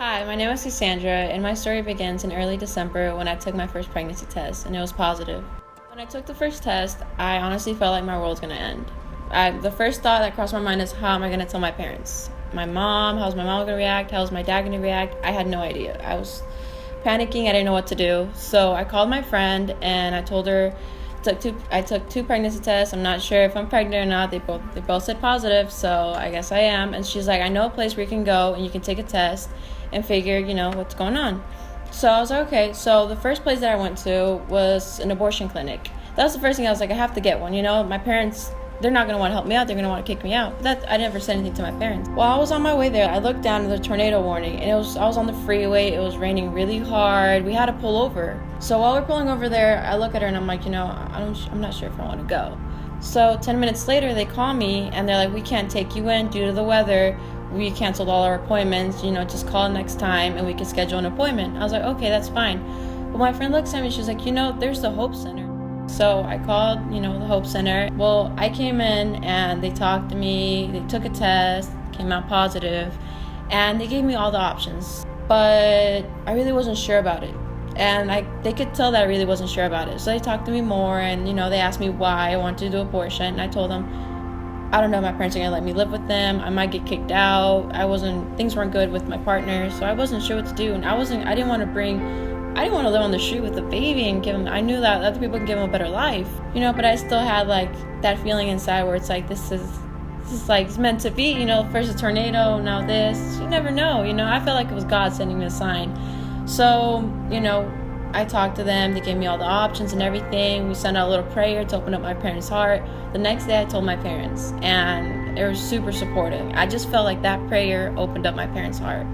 Hi, my name is Cassandra, and my story begins in early December when I took my first pregnancy test, and it was positive. When I took the first test, I honestly felt like my world was going to end. The first thought that crossed my mind is, how am I going to tell my parents? My mom, how's my mom going to react? How's my dad going to react? I had no idea. I was panicking. I didn't know what to do. So I called my friend, and I told her, I took two pregnancy tests. I'm not sure if I'm pregnant or not. They both said positive, so I guess I am. And she's like, I know a place where you can go and you can take a test and figure, what's going on. So I was like, okay. So the first place that I went to was an abortion clinic. That was the first thing I was like, I have to get one. My parents, they're not going to want to help me out. They're going to want to kick me out. But I never said anything to my parents. While I was on my way there, I looked down at the tornado warning, and I was on the freeway. It was raining really hard. We had to pull over. So while we're pulling over there, I look at her and I'm like, I'm not sure if I want to go. So 10 minutes later, they call me and they're like, we can't take you in due to the weather. We canceled all our appointments. Just call next time and we can schedule an appointment. I was like, okay, that's fine. But my friend looks at me, she's like, there's the Hope Center. So I called, the Hope Center. Well, I came in and they talked to me. They took a test, came out positive, and they gave me all the options. But I really wasn't sure about it. And they could tell that I really wasn't sure about it. So they talked to me more and, they asked me why I wanted to do abortion. And I told them, I don't know if my parents are going to let me live with them. I might get kicked out. Things weren't good with my partner. So I wasn't sure what to do. And I didn't want to live on the street with the baby and I knew that other people can give them a better life, but I still had that feeling inside where it's like, this is it's meant to be, first a tornado, now this, you never know, I felt like it was God sending me a sign. So, I talked to them, they gave me all the options and everything. We sent out a little prayer to open up my parents' heart. The next day I told my parents and they were super supportive. I just felt like that prayer opened up my parents' heart.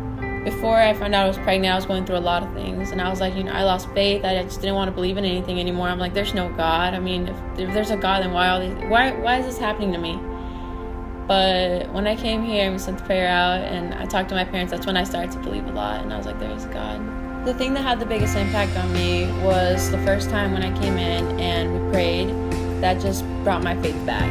Before I found out I was pregnant, I was going through a lot of things, and I was like, I lost faith. I just didn't want to believe in anything anymore. I'm like, there's no God. I mean, if there's a God, then why is this happening to me? But when I came here and we sent the prayer out and I talked to my parents, that's when I started to believe a lot, and I was like, there's God. The thing that had the biggest impact on me was the first time when I came in and we prayed. That just brought my faith back.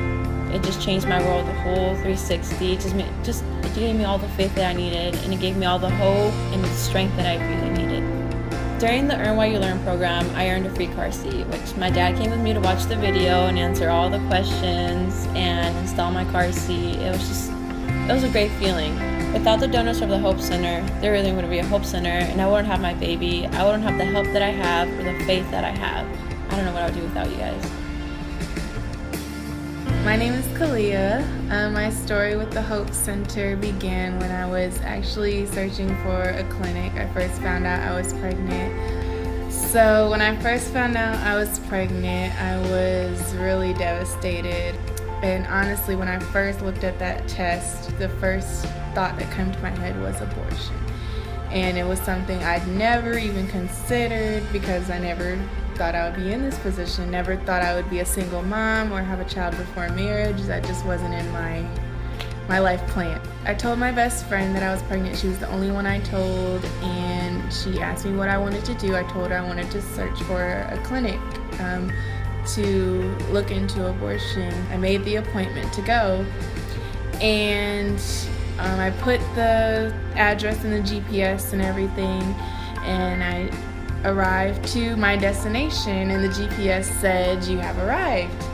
It just changed my world, the whole 360. It gave me all the faith that I needed, and it gave me all the hope and the strength that I really needed. During the Earn While You Learn program, I earned a free car seat, which my dad came with me to watch the video and answer all the questions and install my car seat. It was a great feeling. Without the donors from the Hope Center, there really wouldn't be a Hope Center, and I wouldn't have my baby. I wouldn't have the help that I have or the faith that I have. I don't know what I would do without you guys. My name is Kalia. My story with the Hope Center began when I was actually searching for a clinic. I first found out I was pregnant. So when I first found out I was pregnant, I was really devastated. And honestly, when I first looked at that test, the first thought that came to my head was abortion. And it was something I'd never even considered because I never thought I would be in this position, never thought I would be a single mom or have a child before marriage. That just wasn't in my life plan. I told my best friend that I was pregnant. She was the only one I told, and she asked me what I wanted to do. I told her I wanted to search for a clinic to look into abortion. I made the appointment to go, and I put the address and the GPS and everything, and I arrived to my destination, and the GPS said, you have arrived.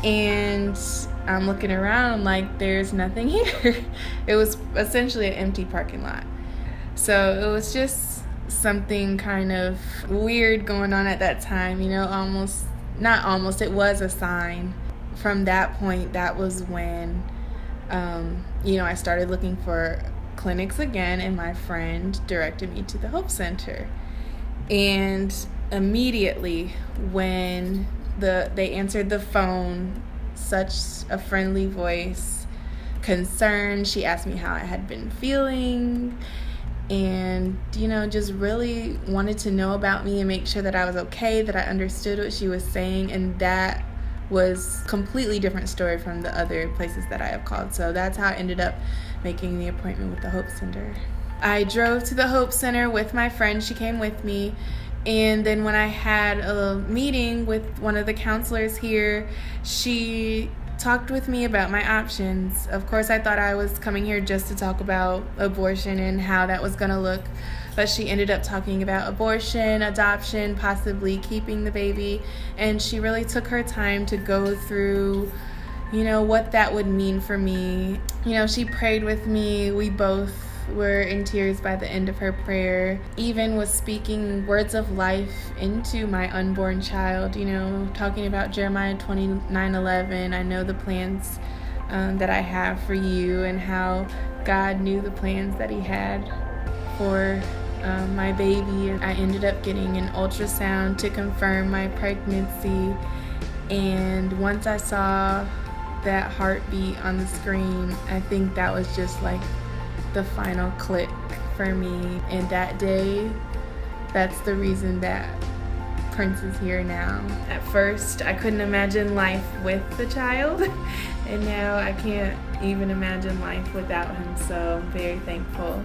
And I'm looking around like there's nothing here. It was essentially an empty parking lot. So it was just something kind of weird going on at that time, it was a sign. From that point, that was when I started looking for clinics again, and my friend directed me to the Hope Center. And immediately when they answered the phone, such a friendly voice, concerned, she asked me how I had been feeling, and just really wanted to know about me and make sure that I was okay, that I understood what she was saying. And that was a completely different story from the other places that I have called. So that's how I ended up making the appointment with the Hope Center. I drove to the Hope Center with my friend. She came with me, And then when I had a meeting with one of the counselors here, she talked with me about my options. Of course, I thought I was coming here just to talk about abortion and how that was going to look, but she ended up talking about abortion, adoption, possibly keeping the baby, and she really took her time to go through, what that would mean for me. She prayed with me. We both were in tears by the end of her prayer. Even was speaking words of life into my unborn child, talking about Jeremiah 29:11. I know the plans that I have for you, and how God knew the plans that he had for my baby. I ended up getting an ultrasound to confirm my pregnancy, and once I saw that heartbeat on the screen, I think that was just like the final click for me. And that day, that's the reason that Prince is here now. At first, I couldn't imagine life with the child, and now I can't even imagine life without him, so I'm very thankful.